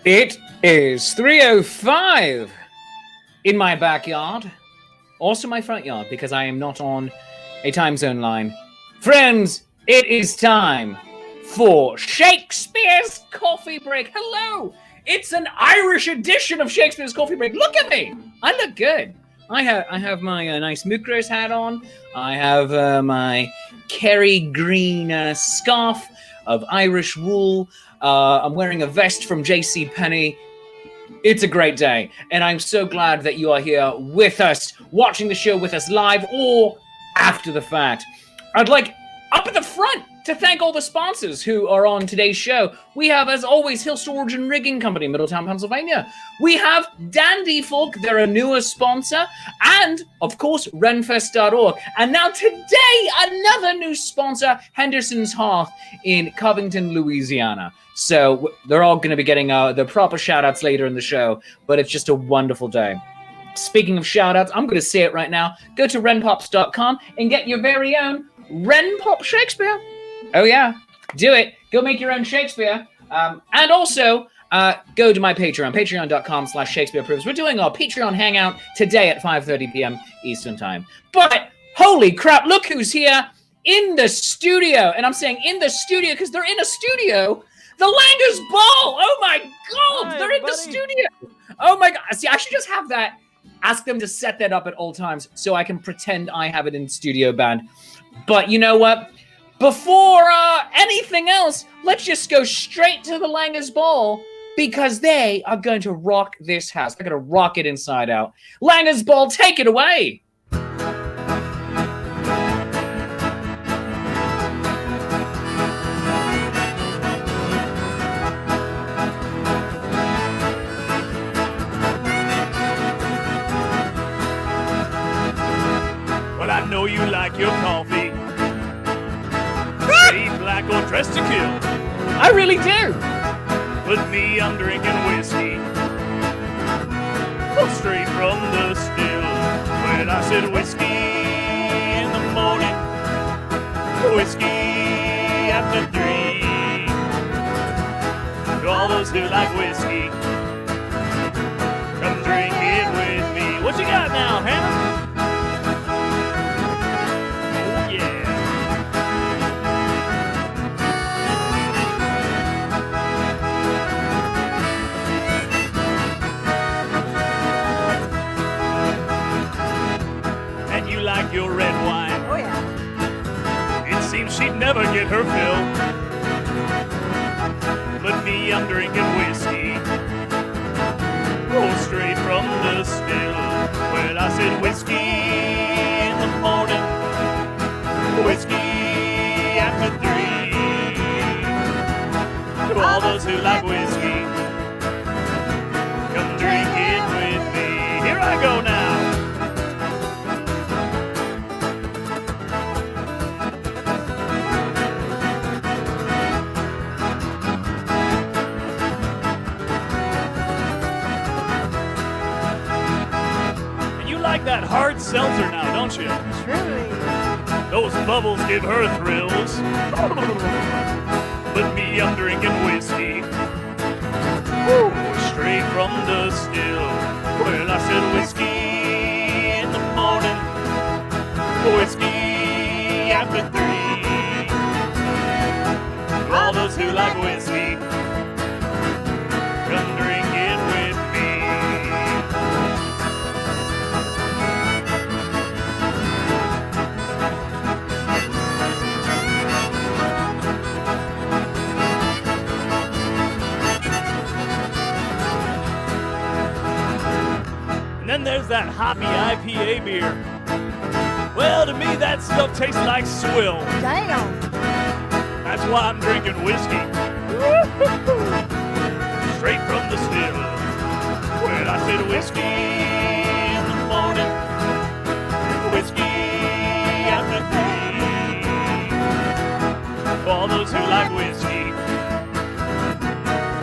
It is 3:05 in my backyard, also my front yard, because I am not on a time zone line. Friends, it is time for Shakespeare's Coffee Break. Hello! It's an Irish edition of Shakespeare's Coffee Break. Look at me! I look good. I have my nice Mucros hat on. I have my Kerry green scarf of Irish wool. I'm wearing a vest from JCPenney. It's a great day, and I'm so glad that you are here with us, watching the show with us live or after the fact. I'd like, up at the front, to thank all the sponsors who are on today's show. We have, as always, Hill Storage and Rigging Company, Middletown, Pennsylvania. We have Dandy Folk, they're a newer sponsor, and, of course, Renfest.org. And now today, another new sponsor, Henderson's Hearth in Covington, Louisiana. So they're all going to be getting the proper shout-outs later in the show, but it's just a wonderful day. Speaking of shout-outs, I'm going to say it right now. Go to renpops.com and get your very own Renpop Shakespeare. Oh, yeah. Do it. Go make your own Shakespeare. And also, go to my Patreon, patreon.com/ShakespeareProves. We're doing our Patreon hangout today at 5:30 p.m. Eastern Time. But, holy crap, look who's here in the studio. And I'm saying in the studio because they're in a studio. The Langers Ball! Oh, my God! Hi, they're in the studio! Oh, my God. See, I should just have that. Ask them to set that up at all times so I can pretend I have it in studio band. But you know what? Before anything else, let's just go straight to the Langers Ball because they are going to rock this house. They're going to rock it inside out. Langers Ball, take it away. Well, I know you like your coffee. Black or dressed to kill. I really do. With me, I'm drinking whiskey. Oh, straight from the still. When I said whiskey in the morning, whiskey after 3. To all those who like whiskey, come drink it with me. What you got now, Hannah? Like your red wine. Oh, yeah. It seems she'd never get her fill. But me, I'm drinking whiskey. Oh, straight from the still. Well, I said whiskey in the morning, whiskey after 3. To all those who like whiskey, come drink it with me. Here I go now. That hard seltzer now, don't you? Truly. Those bubbles give her thrills. But me, I'm drinking whiskey. Woo, straight from the still. Well, I said whiskey in the morning, whiskey after 3. All those who like whiskey, come drink it with me. Then there's that hoppy IPA beer. Well, to me, that stuff tastes like swill. Damn. That's why I'm drinking whiskey. Straight from the still. Well, I said whiskey in the morning, whiskey after 3. For all those who like whiskey,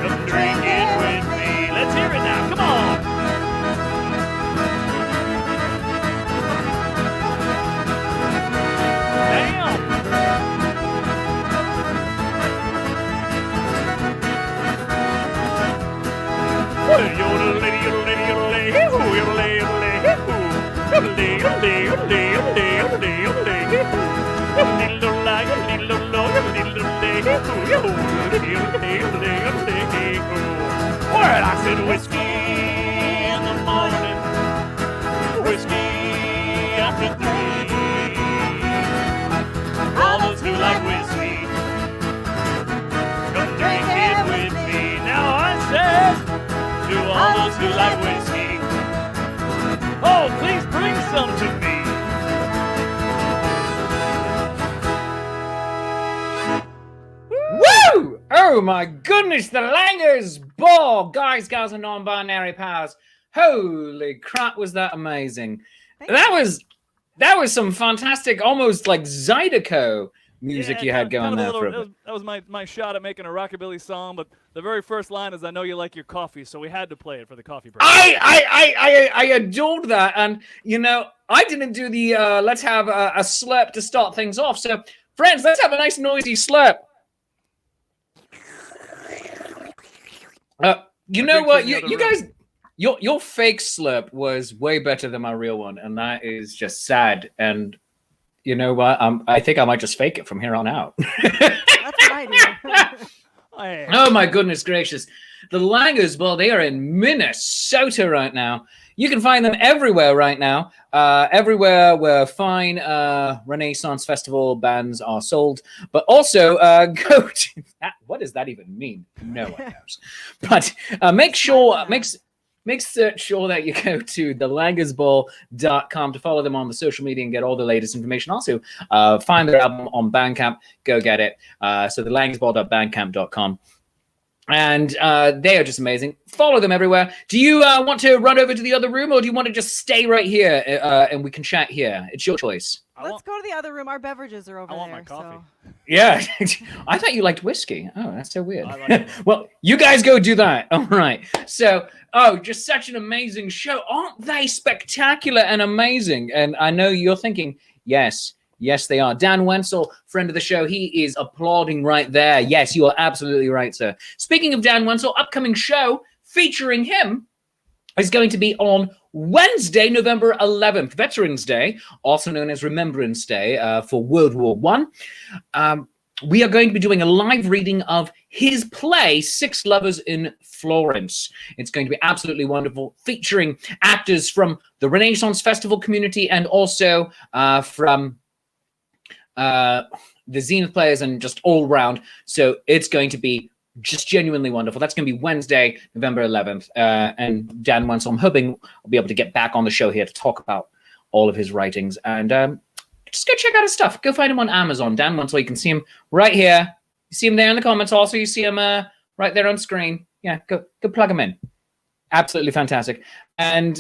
come drink it with me. Let's hear it now. Come on. Well, I said whiskey in the morning, whiskey after 3. All those who like whiskey, come drink it with me. Now I said to all those who like whiskey, oh, please bring some to me. Woo! Oh my goodness, the Langers Ball, guys, gals, and non-binary pals. Holy crap, was that amazing! That was some fantastic, almost like Zydeco music you had going there for a bit. That was my shot at making a rockabilly song, but the very first line is, "I know you like your coffee," so we had to play it for the coffee break. I adored that, and you know, I didn't do the let's have a slurp to start things off. So, friends, let's have a nice noisy slurp. You know what, you guys, your fake slurp was way better than my real one, and that is just sad. And you know what? I think I might just fake it from here on out. That's what I do. Oh my goodness gracious. The Langers, well, they are in Minnesota right now. You can find them everywhere right now. Everywhere where fine Renaissance Festival bands are sold. But also go to that. What does that even mean? No one knows. But make sure that you go to thelangersball.com to follow them on the social media and get all the latest information. Also, find their album on Bandcamp. Go get it. So thelangersball.bandcamp.com. And they are just amazing. Follow them everywhere. Do you want to run over to the other room, or do you want to just stay right here and we can chat here? It's your choice. Let's go to the other room. Our beverages are over there. I want my coffee. So. Yeah. I thought you liked whiskey. Oh, that's so weird. I like it. Well, you guys go do that. All right. So, just such an amazing show. Aren't they spectacular and amazing? And I know you're thinking, yes, they are. Dan Wenzel, friend of the show, he is applauding right there. Yes, you are absolutely right, sir. Speaking of Dan Wenzel, upcoming show featuring him is going to be on Wednesday, November 11th, Veterans Day, also known as Remembrance Day for World War I. We are going to be doing a live reading of his play, Six Lovers in Florence. It's going to be absolutely wonderful, featuring actors from the Renaissance Festival community and also from the Zenith players and just all round. So it's going to be just genuinely wonderful. That's going to be Wednesday, November 11th. And Dan Wenzel, I'm hoping I'll be able to get back on the show here to talk about all of his writings. And just go check out his stuff. Go find him on Amazon. Dan Wenzel, you can see him right here. You see him there in the comments. Also, you see him right there on screen. Yeah, go plug him in. Absolutely fantastic. And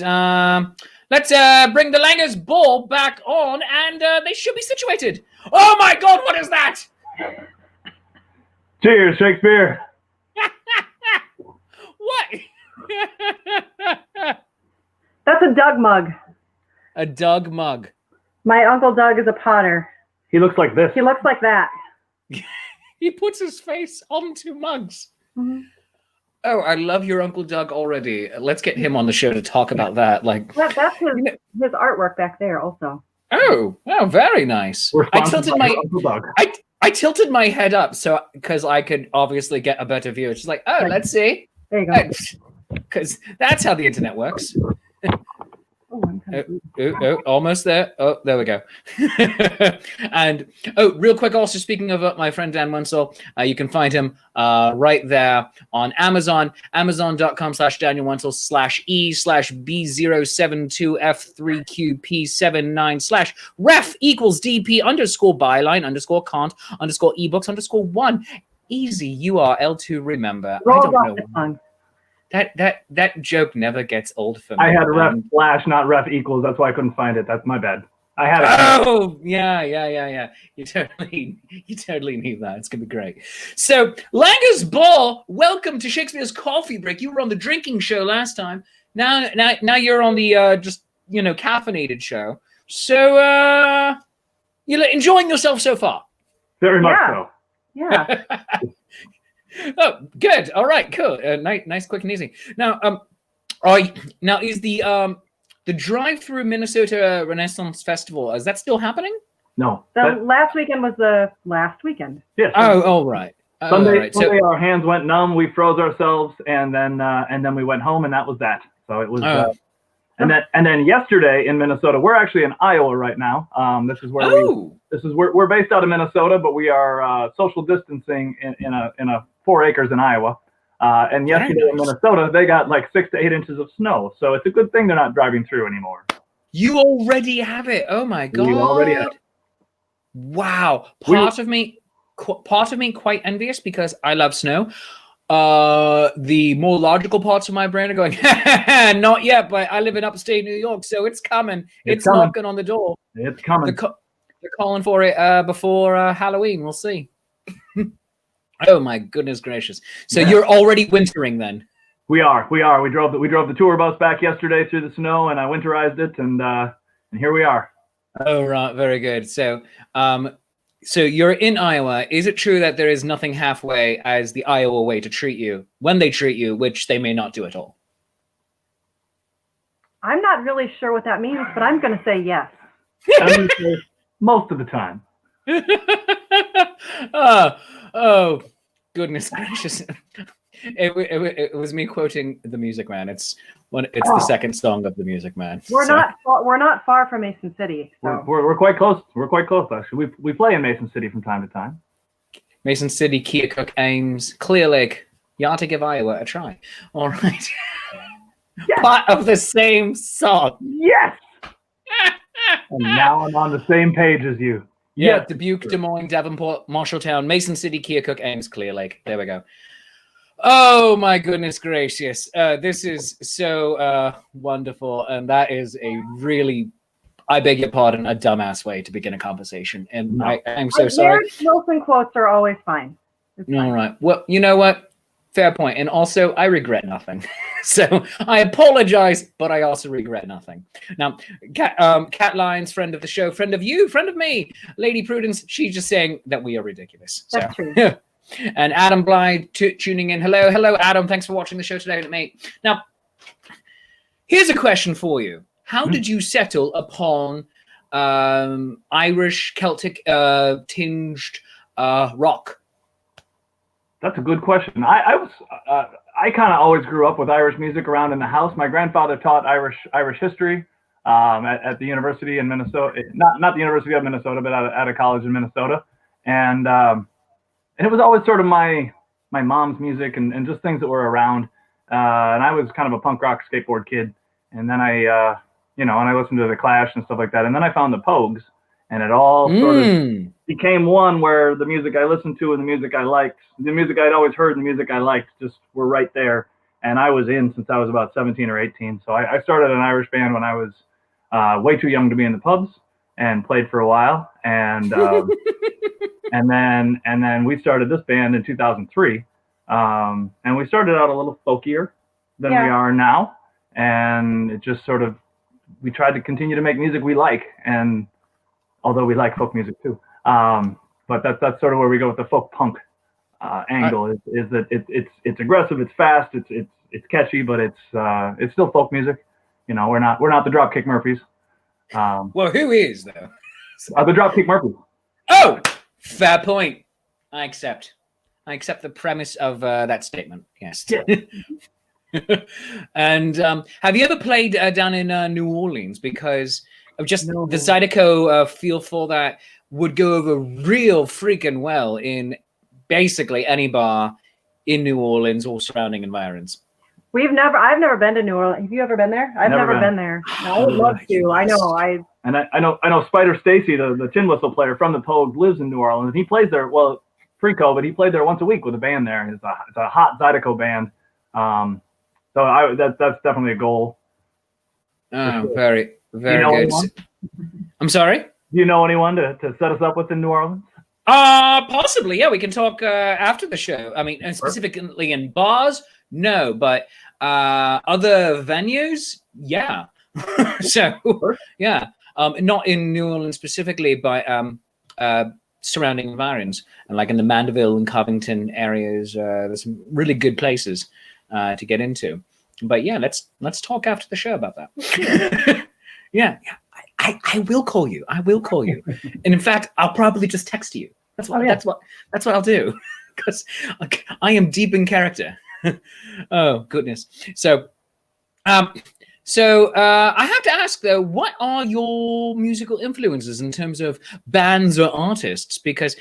let's bring the Langers Ball back on, and they should be situated. Oh my God, what is that? Cheers, Shakespeare. What? That's a Doug mug. A Doug mug. My Uncle Doug is a potter. He looks like this. He looks like that. He puts his face onto mugs. Mm-hmm. Oh, I love your Uncle Doug already. Let's get him on the show to talk about that. Like That's his artwork back there also. Oh, very nice. We're I sponsored tilted by my Uncle Doug. I tilted my head up so because I could obviously get a better view. It's just like, oh, let's see. There you go. Because that's how the internet works. Oh, I'm kind of Almost there. Oh, there we go. And real quick, also speaking of my friend Dan Wenzel, you can find him right there on Amazon, amazon.com/danielwenzel/E/B072F3QP79/ref equals DP _ byline _ can't _ ebooks _1. Easy URL to remember. rolls I don't off know. the tongue. That joke never gets old for me. I had ref slash, not ref equals. That's why I couldn't find it. That's my bad. I had it. Oh, yeah. You totally need that. It's gonna be great. So, Langers Ball, welcome to Shakespeare's Coffee Break. You were on the drinking show last time. Now you're on the just caffeinated show. So, you're enjoying yourself so far. Very much so. Yeah. Oh, good. All right, cool. Nice, quick and easy. Now, is the drive-through Minnesota Renaissance Festival, is that still happening? No. The last weekend was the last weekend. Yes. Oh, all right. Oh, Sunday, right. Sunday our hands went numb. We froze ourselves, and then we went home, and that was that. So it was. Oh. And then yesterday in Minnesota, we're actually in Iowa right now. This is where we're based out of Minnesota, but we are social distancing in a 4 acres in Iowa. And yesterday in Minnesota, they got like 6 to 8 inches of snow. So it's a good thing they're not driving through anymore. You already have it. Oh my God. We already have it. Wow. Part of me quite envious because I love snow. The more logical parts of my brain are going, not yet, but I live in upstate New York, so it's coming. It's coming. knocking on the door. It's coming. They're calling for it before Halloween. We'll see. Oh my goodness gracious! So you're already wintering then? We are. We drove the tour bus back yesterday through the snow, and I winterized it, and here we are. Oh right, very good. So so you're in Iowa. Is it true that there is nothing halfway as the Iowa way to treat you when they treat you, which they may not do at all? I'm not really sure what that means, but I'm going to say yes. Most of the time. Oh, goodness gracious. It was me quoting The Music Man. It's the second song of The Music Man. We're not far from Mason City. So. We're quite close. We're quite close, actually. We play in Mason City from time to time. Mason City, Keokuk, Ames, Clear Lake. You ought to give Iowa a try. All right. Yes. Part of the same song. Yes. And now I'm on the same page as you. Yeah, Yes. Dubuque, Des Moines, Davenport, Marshalltown, Mason City, Keokuk, Ames, Clear Lake. There we go. Oh my goodness gracious. This is so wonderful. And that is a really, I beg your pardon, a dumbass way to begin a conversation. And no. I'm so sorry. Meredith Wilson quotes are always fine. All right. Well, you know what? Fair point. And also, I regret nothing. So I apologize, but I also regret nothing. Now, Cat Lyons, friend of the show, friend of you, friend of me, Lady Prudence, she's just saying that we are ridiculous. That's true. And Adam Blythe tuning in. Hello, Adam. Thanks for watching the show today, mate. Now, here's a question for you. How did you settle upon Irish, Celtic tinged rock? That's a good question. I kind of always grew up with Irish music around in the house. My grandfather taught Irish history at the university in Minnesota, not the University of Minnesota, but at a college in Minnesota, and it was always sort of my mom's music and just things that were around. And I was kind of a punk rock skateboard kid, and then I listened to the Clash and stuff like that, and then I found the Pogues, and it all sort of became one where the music I listened to and the music I liked, the music I'd always heard and the music I liked just were right there. And I was in since I was about 17 or 18. So I started an Irish band when I was way too young to be in the pubs and played for a while. And and then we started this band in 2003. And we started out a little folkier than we are now. And it just sort of, we tried to continue to make music we like. And although we like folk music too. But that's sort of where we go with the folk punk angle. Is that it's aggressive, it's fast, it's catchy, but it's still folk music. You know, we're not the Dropkick Murphys. Well, who is though? The Dropkick Murphys. Oh, fair point. I accept the premise of that statement. Yes. Yeah. And have you ever played down in New Orleans? Because of just the Zydeco feel for that would go over real freaking well in basically any bar in New Orleans or surrounding environs. I've never been to New Orleans. Have you ever been there? I've never been there. No, I would love to. I know Spider Stacy, the tin whistle player from the Pogues, lives in New Orleans. He plays there. Well, pre-COVID, he played there once a week with a band there. It's a hot Zydeco band. So that's definitely a goal. Oh, very, very good. Anyone? I'm sorry? Do you know anyone to set us up with in New Orleans? Possibly, yeah. We can talk after the show. I mean, specifically in bars, no, but other venues, yeah. So, yeah. Not in New Orleans specifically, but surrounding environs, and like in the Mandeville and Covington areas, there's some really good places to get into. But yeah, let's talk after the show about that. Yeah. I will call you. And in fact, I'll probably just text you. That's what I'll do. because I am deep in character. Oh goodness. So I have to ask though, what are your musical influences in terms of bands or artists? Because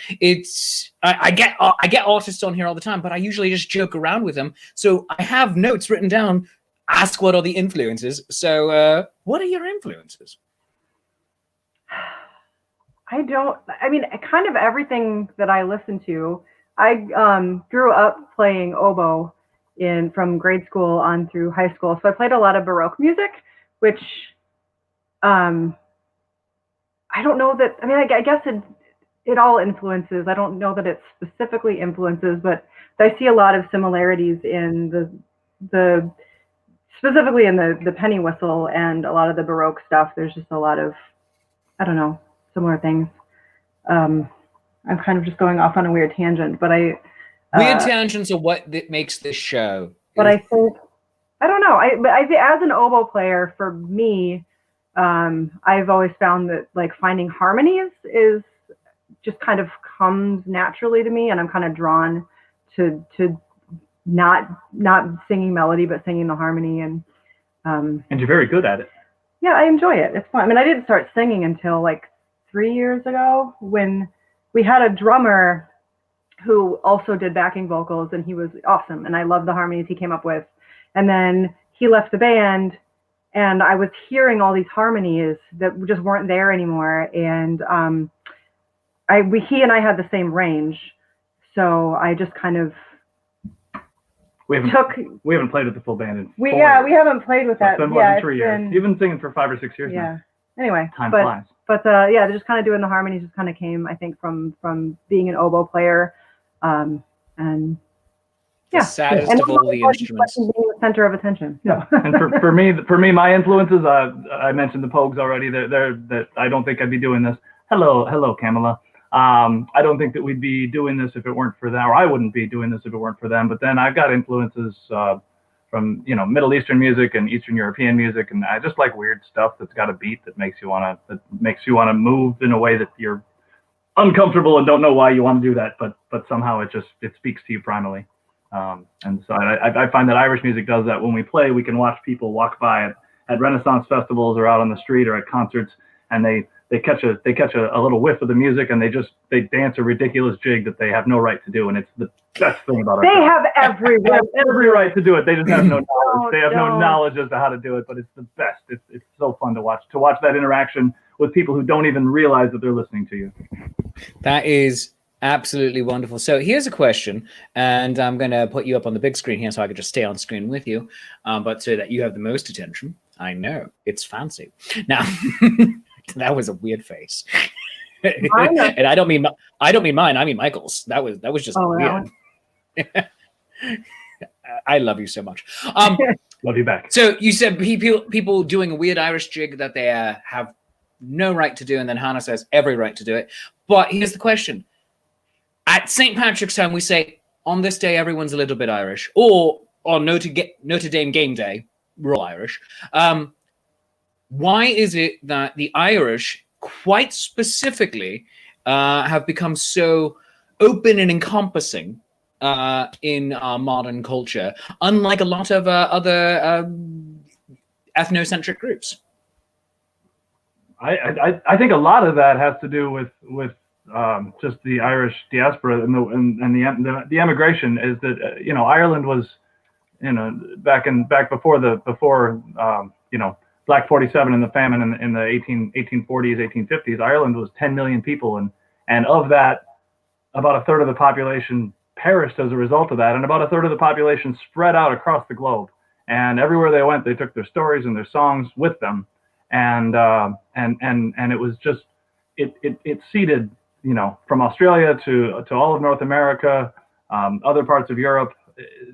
I get artists on here all the time, but I usually just joke around with them. So I have notes written down. Ask what are the influences. So what are your influences? I mean, kind of everything that I listen to. I grew up playing oboe from grade school on through high school. So I played a lot of Baroque music, which I don't know that, I mean, I guess it all influences. I don't know that it specifically influences, but I see a lot of similarities in the specifically in the penny whistle and a lot of the Baroque stuff. There's just a lot of, I don't know, similar things. I'm kind of just going off on a weird tangent, but weird tangents are what makes this show. But I think, I don't know. But as an oboe player, for me, I've always found that like finding harmonies is just kind of comes naturally to me, and I'm kind of drawn to not singing melody, but singing the harmony. And you're very good at it. Yeah, I enjoy it. It's fun. I mean, I didn't start singing until like 3 years ago when we had a drummer who also did backing vocals, and he was awesome. And I loved the harmonies he came up with. And then he left the band, and I was hearing all these harmonies that just weren't there anymore. And he and I had the same range. So I just kind of we haven't played with the full band in we haven't played with that. It's been more than 3 years. You've been singing for 5 or 6 years now. Anyway, time flies. But just kind of doing the harmonies just kind of came, I think, from being an oboe player, and the saddest of all the instruments. Being the center of attention. Yeah, and for me, my influences. I mentioned the Pogues already. That I don't think I'd be doing this. Hello, Camilla. I don't think that we'd be doing this if it weren't for them, or I wouldn't be doing this if it weren't for them. But then I've got influences from Middle Eastern music and Eastern European music, and I just like weird stuff that's got a beat that makes you wanna move in a way that you're uncomfortable and don't know why you want to do that, but somehow it speaks to you primally. And so I find that Irish music does that. When we play, we can watch people walk by at Renaissance festivals or out on the street or at concerts, and they catch a little whiff of the music, and they dance a ridiculous jig that they have no right to do, and it's the best thing about it. They have every right to do it. They just have no knowledge. They have no knowledge as to how to do it, but it's the best. It's so fun to watch that interaction with people who don't even realize that they're listening to you. That is absolutely wonderful. So here's a question, and I'm going to put you up on the big screen here so I can just stay on screen with you, but so that you have the most attention. I know it's fancy. Now, that was a weird face, and I don't mean mine. I mean Michael's. That was just weird. I love you so much. Love you back. So you said people doing a weird Irish jig that they have no right to do, and then Hannah says every right to do it. But here's the question: at St. Patrick's Time, we say on this day everyone's a little bit Irish, or on Notre Dame game day, we're all Irish. Why is it that the Irish, quite specifically, have become so open and encompassing in our modern culture, unlike a lot of other ethnocentric groups? I think a lot of that has to do with just the Irish diaspora and the emigration. Is that Ireland was back before Black 47 and the famine in the 1840s, 1850s. Ireland was 10 million people, and of that, about a third of the population perished as a result of that, and about a third of the population spread out across the globe. And everywhere they went, they took their stories and their songs with them, and it was just it seeded from Australia to all of North America, other parts of Europe.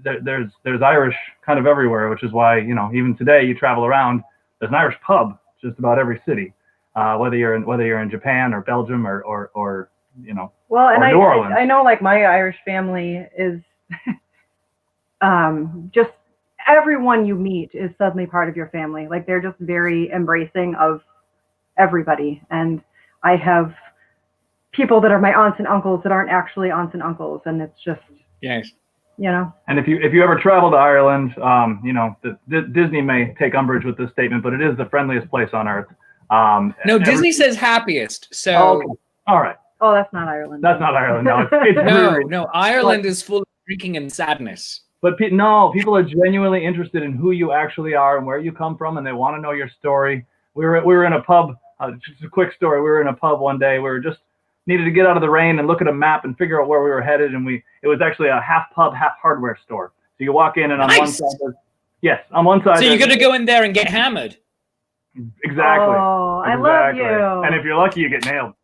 There's Irish kind of everywhere, which is why even today you travel around, there's an Irish pub just about every city, whether you're in Japan or Belgium or well, and New Orleans. I know like my Irish family is just everyone you meet is suddenly part of your family. Like they're just very embracing of everybody, and I have people that are my aunts and uncles that aren't actually aunts and uncles, and it's just Yes. you know. And if you ever travel to Ireland, you know, Disney may take umbrage with this statement, but it is the friendliest place on earth. No, Disney says happiest. So okay. All right. Oh, that's not Ireland. That's not Ireland. No, it's no, Ireland is full of drinking and sadness. But no, people are genuinely interested in who you actually are and where you come from, and they want to know your story. We were in a pub. Just a quick story. We were in a pub one day. We were just needed to get out of the rain and look at a map and figure out where we were headed. And it was actually a half pub, half hardware store. So you walk in, and on one side, on one side. So you're gonna go in there and get hammered. Exactly. Oh, I love you. And if you're lucky, you get nailed.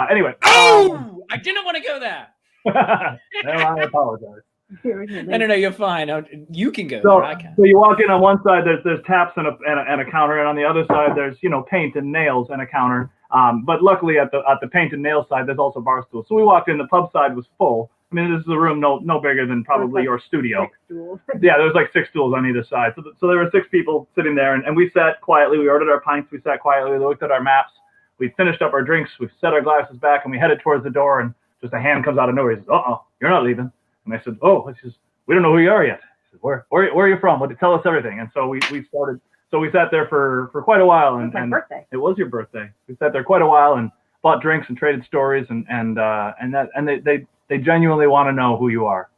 Anyway. Oh, I didn't want to go there. No, I apologize. No, you're fine. You can go. So, there. I can. So you walk in, on one side there's taps and a counter, and on the other side there's paint and nails and a counter. But luckily at the paint and nail side there's also bar stools. So we walked in, the pub side was full. I mean, this is a room no bigger than probably your studio. 6 stools. Yeah, there was like 6 stools on either side. So there were 6 people sitting there, and we sat quietly. We ordered our pints. We sat quietly. We looked at our maps. We finished up our drinks. We set our glasses back, and we headed towards the door. And just a hand comes out of nowhere. He says, "Uh-oh, you're not leaving." And I said, "Oh," he says, "we don't know who you are yet." He said, "Where are you from? Tell us everything." And so we started. So we sat there for quite a while. And, it was my birthday. It was your birthday. We sat there quite a while and bought drinks and traded stories, and they genuinely want to know who you are.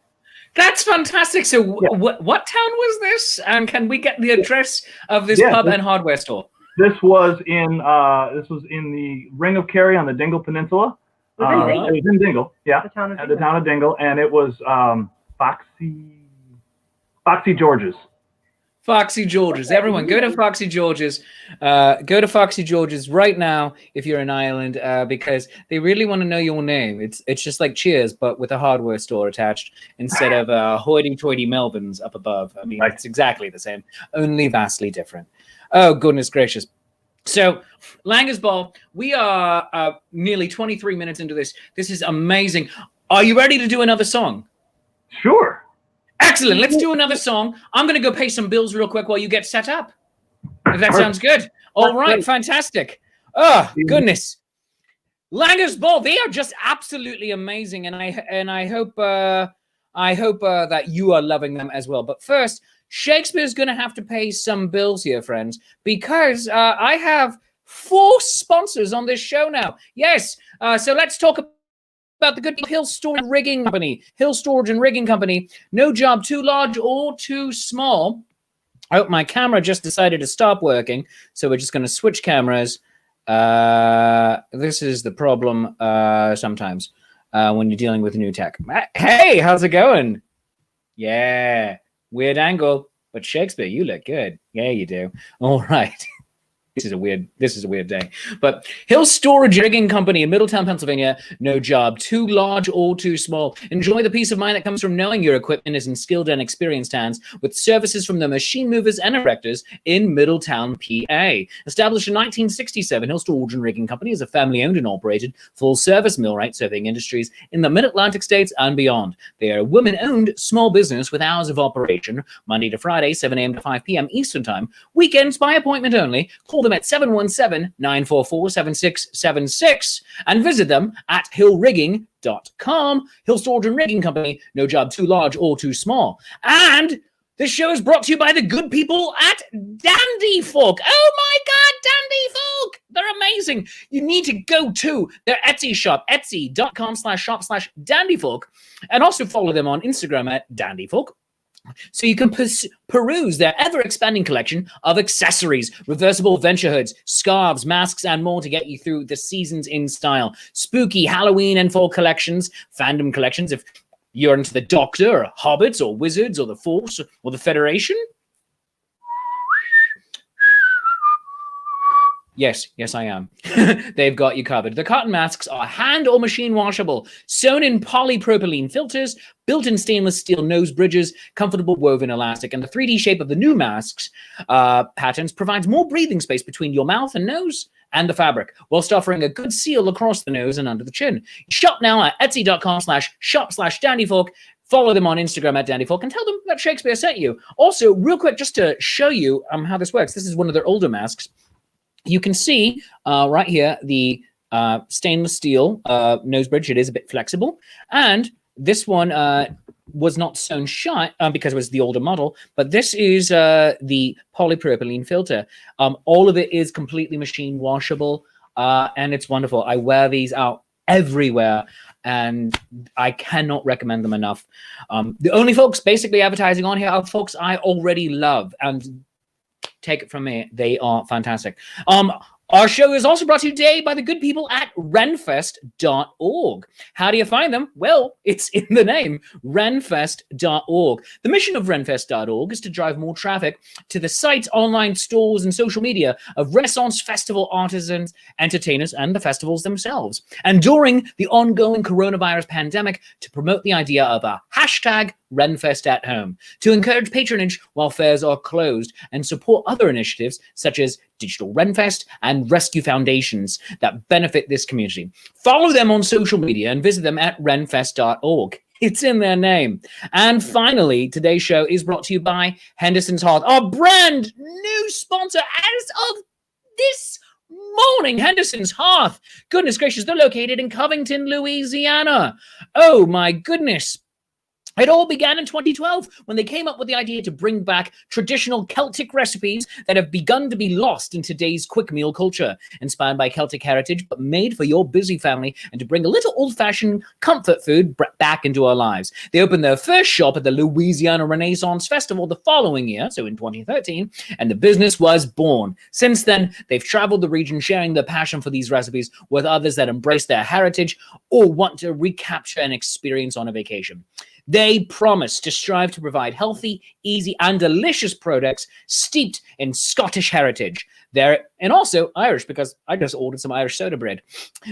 That's fantastic. So what town was this? And can we get the address of this pub and hardware store? This was in the Ring of Kerry on the Dingle Peninsula. It was in Dingle, yeah. The town of Dingle. The town of Dingle, and it was Foxy George's. Foxy George's. Everyone, go to Foxy George's. Go to Foxy George's right now if you're in Ireland, because they really want to know your name. It's just like Cheers, but with a hardware store attached instead of hoity-toity Melvins up above. I mean, it's exactly the same, only vastly different. Oh, goodness gracious. So, Langer's Ball, we are nearly 23 minutes into this. This is amazing. Are you ready to do another song? Sure. Excellent. Let's do another song. I'm going to go pay some bills real quick while you get set up. If that sounds good. All right. Fantastic. Oh, goodness. Langer's Ball. They are just absolutely amazing. And I hope that you are loving them as well. But first, Shakespeare's going to have to pay some bills here, friends, because I have 4 sponsors on this show now. Yes. So let's talk about the good Hill Storage and Rigging Company. Hill Storage and Rigging Company. No job too large or too small. Oh, my camera just decided to stop working, so we're just going to switch cameras. This is the problem sometimes when you're dealing with new tech. Hey, how's it going? Yeah, weird angle, but Shakespeare, you look good. Yeah, you do. All right. This is a weird day. But Hill Storage Rigging Company in Middletown, Pennsylvania. No job too large or too small. Enjoy the peace of mind that comes from knowing your equipment is in skilled and experienced hands with services from the machine movers and erectors in Middletown, PA. Established in 1967, Hill Storage and Rigging Company is a family-owned and operated full-service millwright serving industries in the Mid-Atlantic states and beyond. They are a women-owned small business with hours of operation Monday to Friday, 7 a.m. to 5 p.m. Eastern Time. Weekends by appointment only. Call them at 717-944-7676 and visit them at hillrigging.com. Hill Storage and Rigging Company, no job too large or too small. And this show is brought to you by the good people at Dandy Folk. Oh my God, Dandy Folk! They're amazing. You need to go to their Etsy shop, etsy.com/shop/dandyfolk, and also follow them on Instagram at dandyfolk. So you can peruse their ever-expanding collection of accessories, reversible venture hoods, scarves, masks, and more to get you through the seasons in style. Spooky Halloween and fall collections, fandom collections if you're into the Doctor, or Hobbits, or Wizards, or the Force, or the Federation. Yes, I am. They've got you covered. The cotton masks are hand or machine washable, sewn in polypropylene filters, built-in stainless steel nose bridges, comfortable woven elastic, and the 3D shape of the new masks patterns provides more breathing space between your mouth and nose and the fabric, whilst offering a good seal across the nose and under the chin. Shop now at etsy.com/shop/dandyfolk. Follow them on Instagram at dandyfolk and tell them that Shakespeare sent you. Also, real quick, just to show you how this works, this is one of their older masks. You can see right here the stainless steel nose bridge. It is a bit flexible. And this one was not sewn shut because it was the older model, but this is the polypropylene filter. All of it is completely machine washable, and it's wonderful. I wear these out everywhere, and I cannot recommend them enough. The only folks basically advertising on here are folks I already love, and take it from me, they are fantastic. Our show is also brought to you today by the good people at renfest.org. How do you find them? Well, it's in the name, renfest.org. The mission of renfest.org is to drive more traffic to the site, online stores, and social media of Renaissance Festival artisans, entertainers, and the festivals themselves. And during the ongoing coronavirus pandemic, to promote the idea of a hashtag Renfest at home, to encourage patronage while fairs are closed, and support other initiatives such as Digital Renfest and rescue foundations that benefit this community. Follow them on social media and visit them at renfest.org. It's in their name. And finally, today's show is brought to you by Henderson's Hearth, our brand new sponsor as of this morning. Henderson's Hearth. Goodness gracious, they're located in Covington, Louisiana. Oh my goodness. It all began in 2012 when they came up with the idea to bring back traditional Celtic recipes that have begun to be lost in today's quick meal culture, inspired by Celtic heritage, but made for your busy family, and to bring a little old-fashioned comfort food back into our lives. They opened their first shop at the Louisiana Renaissance Festival the following year, so in 2013, and the business was born. Since then, they've traveled the region sharing their passion for these recipes with others that embrace their heritage or want to recapture an experience on a vacation. They promise to strive to provide healthy, easy, and delicious products steeped in Scottish heritage. And also Irish, because I just ordered some Irish soda bread.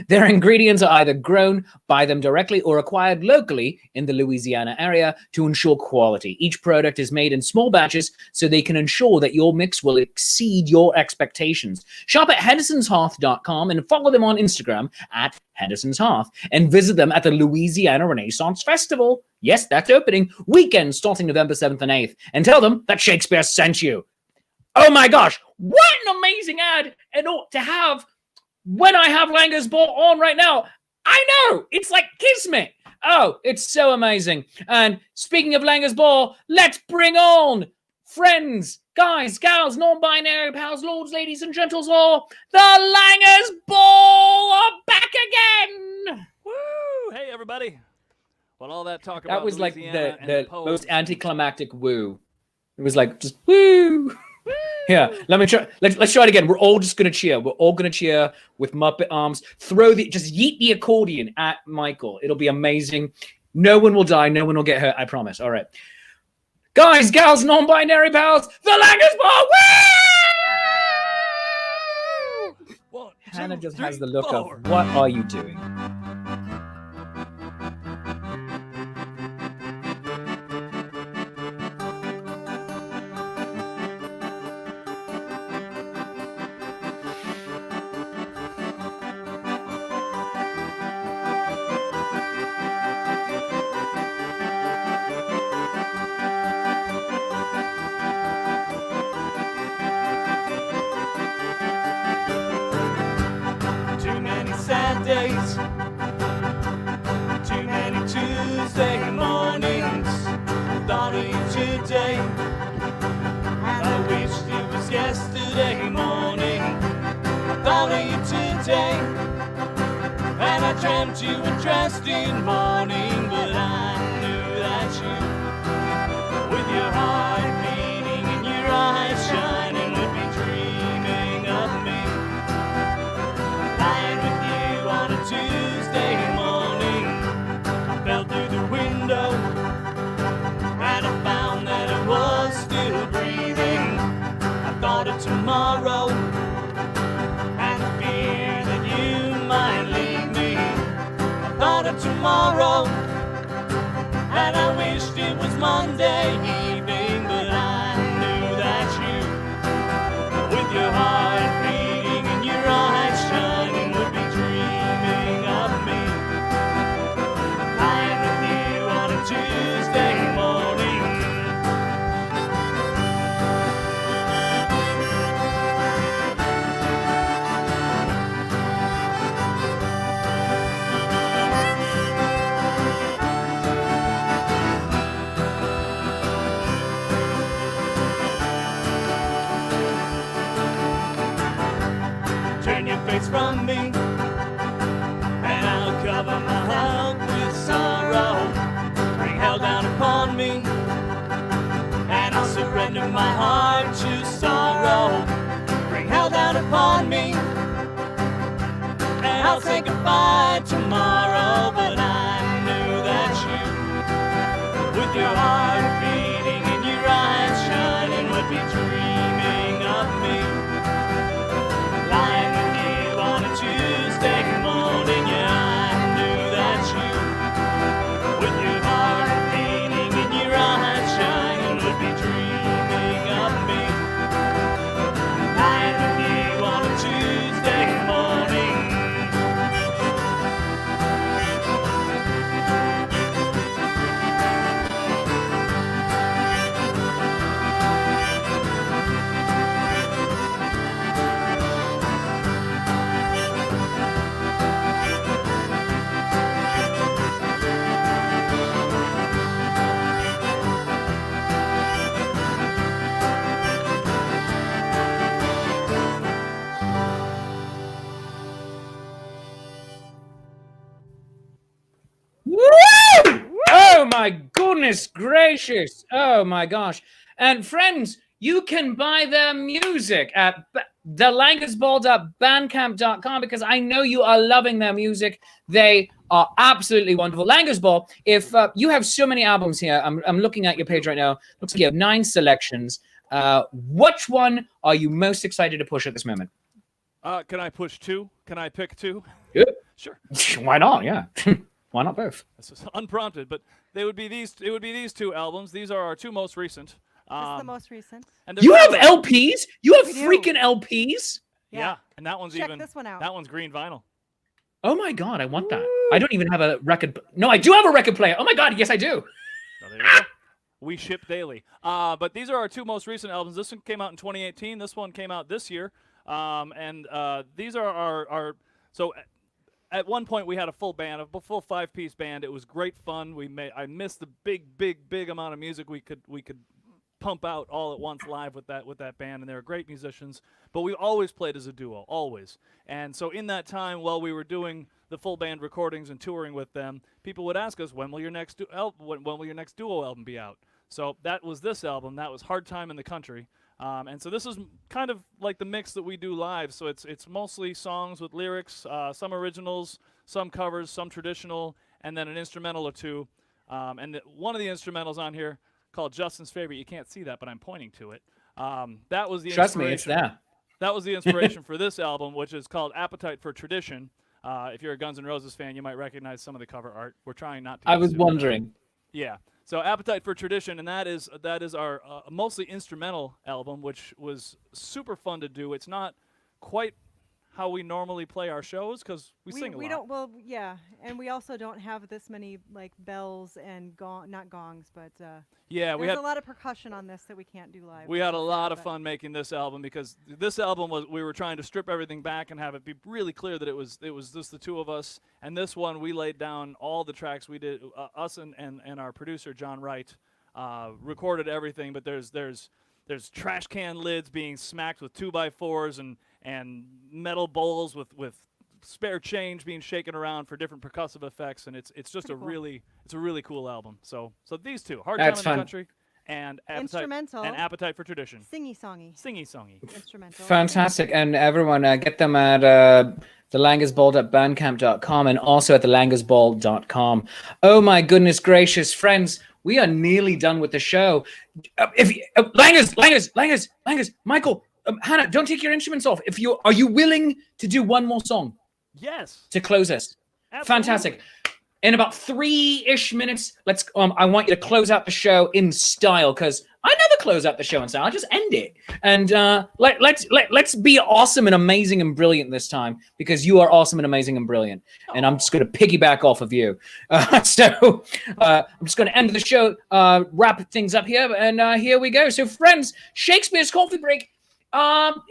Their ingredients are either grown by them directly or acquired locally in the Louisiana area to ensure quality. Each product is made in small batches so they can ensure that your mix will exceed your expectations. Shop at hendersonshearth.com and follow them on Instagram at Henderson's Hearth, and visit them at the Louisiana Renaissance Festival. Yes, that's opening weekend starting November 7th and 8th. And tell them that Shakespeare sent you. Oh my gosh, what an amazing ad and to have when I have Langer's Ball on right now. I know, it's like kismet. Oh, it's so amazing. And speaking of Langer's Ball, let's bring on friends, guys, gals, non-binary pals, lords, ladies, and gentles, all the Langer's Ball are back again. Woo! Hey, everybody. Well, all that talk about that was like Louisiana the most anticlimactic woo. It was like just woo. Yeah, let me try. Let's try it again. We're all just gonna cheer. We're all gonna cheer with Muppet arms. Just yeet the accordion at Michael. It'll be amazing. No one will die. No one will get hurt. I promise. All right, guys, gals, non-binary pals, the Langer's Ball. Woo! Hannah just has the look of, what are you doing? Days, too many Tuesday mornings. Thought of you today. I wished it was yesterday morning. Thought of you today, and I dreamt you were dressed in mourning. But I knew that you, with your heart beating and your eyes shining, would be dreaming of me. Lying with you on a Tuesday morning, I fell through the window and I found that I was still breathing. I thought of tomorrow and the fear that you might leave me. I thought of tomorrow and I wished it was Monday evening. But I knew that you, with your heart beating and your eyes shining, would be dreaming of me. Lying with you on a Tuesday morning. face from me, and I'll cover my heart with sorrow. Bring hell down upon me, and I'll surrender my heart to sorrow. Bring hell down upon me, and I'll say goodbye tomorrow. But I knew that you, with your heart beating and your eyes shining, would be dreaming of me. Lying with me on a Tuesday morning, yeah, I knew that you, with your heart beating and your eyes shining, would be dreaming of me. Lying with me on a Tuesday morning. Oh my goodness gracious. Oh my gosh. And friends, you can buy their music at thelangersball.bandcamp.com because I know you are loving their music. They are absolutely wonderful. Langers Ball, if you have so many albums here, I'm looking at your page right now. Looks like you have 9 selections. Which one are you most excited to push at this moment? Can I push 2? Can I pick 2? Yeah. Sure. Why not? Yeah. Why not both? This is unprompted, but they would be these. It would be these 2 albums. These are our 2 most recent. This is the most recent. And You have LPs? You have We do. freaking LPs? Yeah, and that one's Check even. this one out. That one's green vinyl. Oh my God, I want that. I don't even have a record. No, I do have a record player. Oh my God, yes, I do. So there you go. We ship daily. But these are our 2 most recent albums. This one came out in 2018. This one came out this year. These are our so. At one point, we had a full band, a full 5-piece band. It was great fun. I missed the big amount of music we could pump out all at once live with that band, and they were great musicians. But we always played as a duo, always. And so in that time, while we were doing the full band recordings and touring with them, people would ask us, when will your next duo album be out? So that was this album. That was Hard Time in the Country. And so this is kind of like the mix that we do live. So it's mostly songs with lyrics, some originals, some covers, some traditional, and then an instrumental or 2. One of the instrumentals on here called Justin's Favorite. You can't see that, but I'm pointing to it. That was the Trust me, it's there. That was the inspiration for this album, which is called Appetite for Tradition. If you're a Guns N' Roses fan, you might recognize some of the cover art. We're trying not to. I was wondering. Yeah. So Appetite for Tradition, and that is our mostly instrumental album, which was super fun to do. It's not quite how we normally play our shows because we sing a lot. Don't. Well, yeah, and we also don't have this many like bells and not gongs, but yeah, there's a lot of percussion on this that we can't do live. We had a lot of fun making this album because this album we were trying to strip everything back and have it be really clear that it was just the 2 of us. And this one we laid down all the tracks we did. Us and our producer John Wright recorded everything, but there's trash can lids being smacked with 2x4s and metal bowls with spare change being shaken around for different percussive effects, and it's just a really cool album. So these 2, Hard Time in the Country and Appetite for Tradition. Singy songy. Instrumental. Fantastic. And everyone, get them at thelangersball.bandcamp.com and also at thelangersball.com. Oh my goodness gracious, friends. We are nearly done with the show. Langers, Michael, Hannah, don't take your instruments off. Are you willing to do one more song? Yes. To close us. Absolutely. Fantastic. In about 3-ish minutes, let's. I want you to close out the show in style because I never close out the show in style. I just end it. And let's be awesome and amazing and brilliant this time because you are awesome and amazing and brilliant. And I'm just going to piggyback off of you. So I'm just going to end the show, wrap things up here, and here we go. So friends, Shakespeare's Coffee Break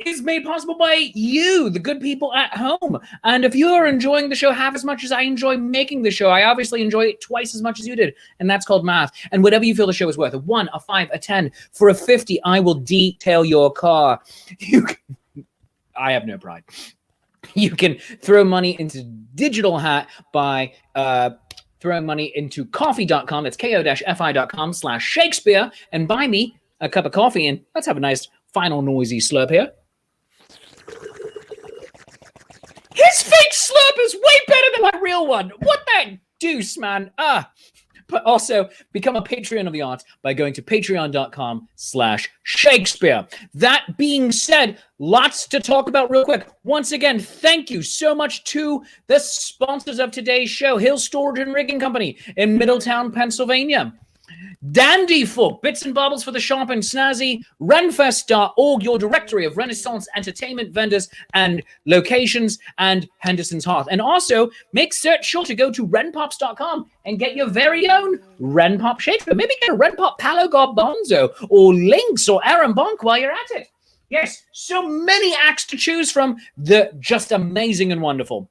is made possible by you, the good people at home. And if you are enjoying the show half as much as I enjoy making the show, I obviously enjoy it twice as much as you did. And that's called math. And whatever you feel the show is worth, a 1, a 5, a 10, for a 50, I will detail your car. I have no pride. You can throw money into Digital Hat by throwing money into coffee.com. That's ko-fi.com/Shakespeare and buy me a cup of coffee. And let's have a nice final noisy slurp here. His fake slurp is way better than my real one. What the deuce, man? But also become a Patreon of the Arts by going to patreon.com/Shakespeare. That being said, lots to talk about real quick. Once again, thank you so much to the sponsors of today's show, Hill Storage and Rigging Company in Middletown, Pennsylvania. Dandy Folk, bits and baubles for the sharp and snazzy, renfest.org, your directory of Renaissance entertainment vendors and locations, and Henderson's Hearth. And also, make sure to go to renpops.com and get your very own Renpop Shakespeare. Maybe get a Renpop Palo Garbanzo or Lynx or Aaron Bonk while you're at it. Yes, so many acts to choose from. They're just amazing and wonderful.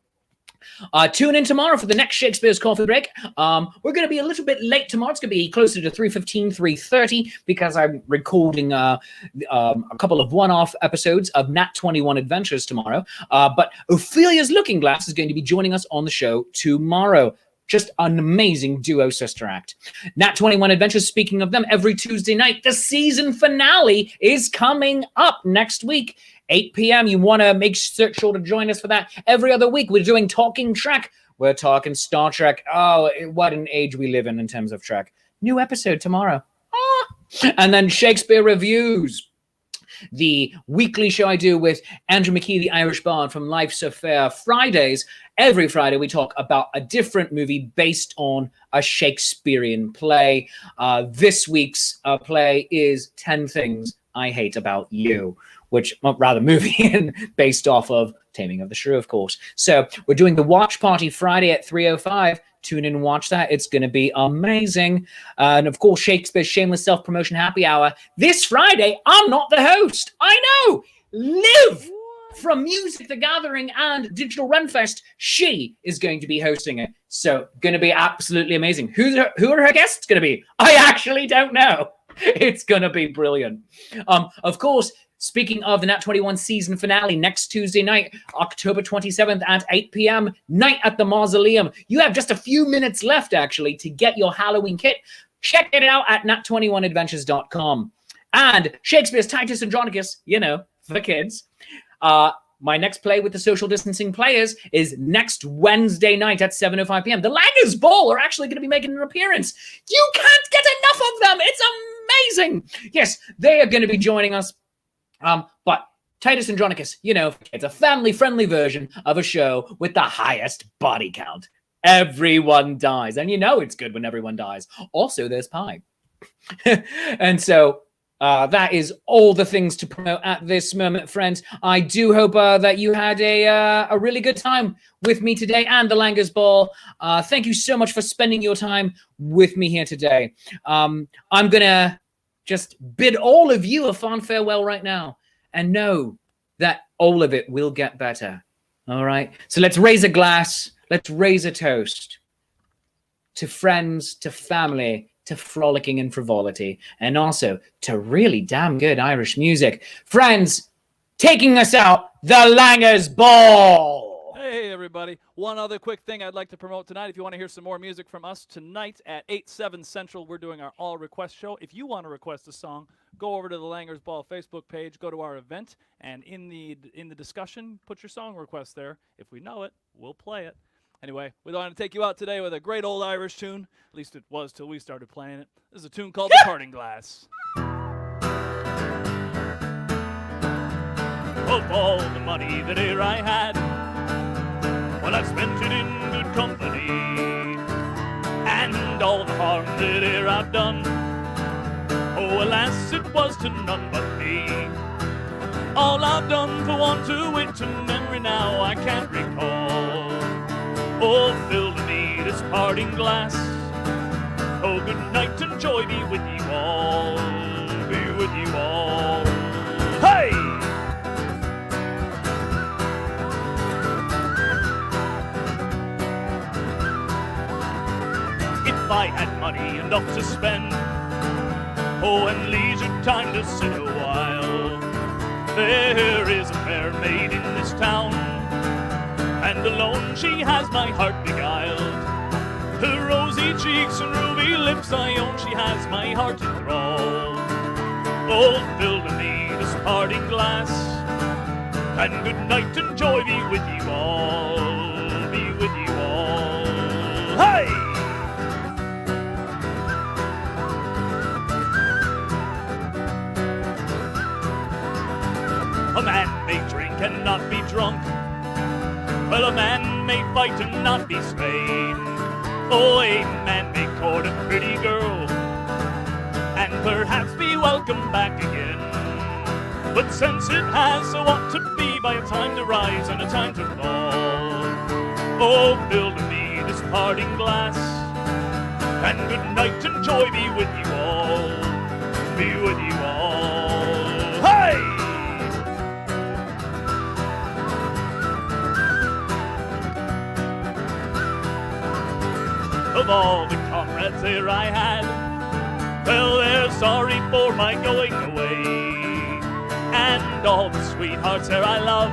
Tune in tomorrow for the next Shakespeare's Coffee Break. We're going to be a little bit late tomorrow. It's going to be closer to 3:15, 3:30 because I'm recording a couple of one-off episodes of Nat 21 Adventures tomorrow. But Ophelia's Looking Glass is going to be joining us on the show tomorrow. Just an amazing duo sister act. Nat 21 Adventures, speaking of them, every Tuesday night, the season finale is coming up next week. 8 p.m. You want to make sure to join us for that. Every other week, we're doing Talking Trek. We're talking Star Trek. Oh, what an age we live in terms of Trek. New episode tomorrow. And then Shakespeare Reviews, the weekly show I do with Andrew McKee, the Irish Bard from Life's Affair. Fridays, every Friday, we talk about a different movie based on a Shakespearean play. This week's play is 10 Things I Hate About You, which, well, rather movie based off of Taming of the Shrew, of course. So we're doing the watch party Friday at 3:05. Tune in and watch that. It's going to be amazing. And of course, Shakespeare's Shameless Self-Promotion Happy Hour. This Friday, I'm not the host. I know. Liv from Music the Gathering and Digital Renfest, she is going to be hosting it. So going to be absolutely amazing. Who are her guests going to be? I actually don't know. It's going to be brilliant. Of course, speaking of the Nat 21 season finale, next Tuesday night, October 27th at 8 p.m., Night at the Mausoleum. You have just a few minutes left, actually, to get your Halloween kit. Check it out at nat21adventures.com. And Shakespeare's Titus Andronicus, for the kids. My next play with the social distancing players is next Wednesday night at 7:05 p.m. The Langers Ball are actually going to be making an appearance. You can't get enough of them. It's amazing. Yes, they are going to be joining us. But Titus Andronicus, it's a family-friendly version of a show with the highest body count. Everyone dies. And it's good when everyone dies. Also, there's pie. And so that is all the things to promote at this moment, friends. I do hope that you had a really good time with me today and the Langers Ball. Thank you so much for spending your time with me here today. I'm going to just bid all of you a fond farewell right now and know that all of it will get better. All right? So let's raise a glass. Let's raise a toast to friends, to family, to frolicking and frivolity, and also to really damn good Irish music. Friends, taking us out, the Langers Ball! Hey, everybody. One other quick thing I'd like to promote tonight. If you want to hear some more music from us tonight at 8/7 Central, we're doing our all request show. If you want to request a song, go over to the Langers Ball Facebook page, go to our event, and in the discussion, put your song request there. If we know it, we'll play it. Anyway, we want to take you out today with a great old Irish tune. At least it was till we started playing it. This is a tune called The Parting Glass. Of all the money that e'er I had, well, I've spent it in good company, and all the harm that e'er I've done, oh, alas, it was to none but me. All I've done for want to wit to memory now I can't recall. Oh, fill to me this parting glass. Oh, good night and joy be with you all. Be with you all. Hey! If I had money enough to spend, oh, and leisure time to sit a while, there is a fair maid in this town. and alone she has my heart beguiled. Her rosy cheeks and ruby lips I own, she has my heart enthralled. Oh, fill to me this parting glass, and good night and joy be with you all, be with you all. Hey! A man may drink and not be drunk, well, a man may fight and not be slain. Oh, a man may court a pretty girl, and perhaps be welcome back again. But since it has so ought to be by a time to rise and a time to fall, oh, fill to me this parting glass, and good night and joy be with you all, be with you all. Hey! Of all the comrades there I had, well, they're sorry for my going away. And all the sweethearts there I love,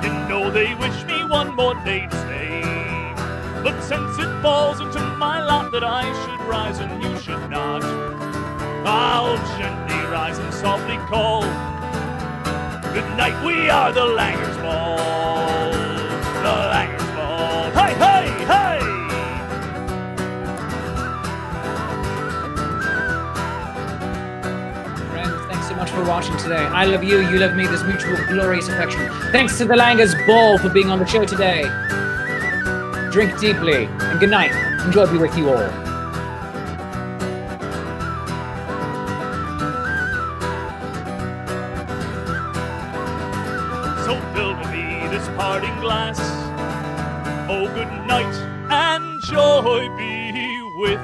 you know they wish me one more day to stay. But since it falls into my lot that I should rise and you should not, I'll gently rise and softly call, good night, we are the Langers Ball, the Langers Ball. Hey, hey, hey! Much for watching today. I love you, you love me, there's mutual glorious affection. Thanks to the Langers Ball for being on the show today. Drink deeply, and good night. Enjoy be with you all. So fill to me this parting glass, oh good night, and joy be with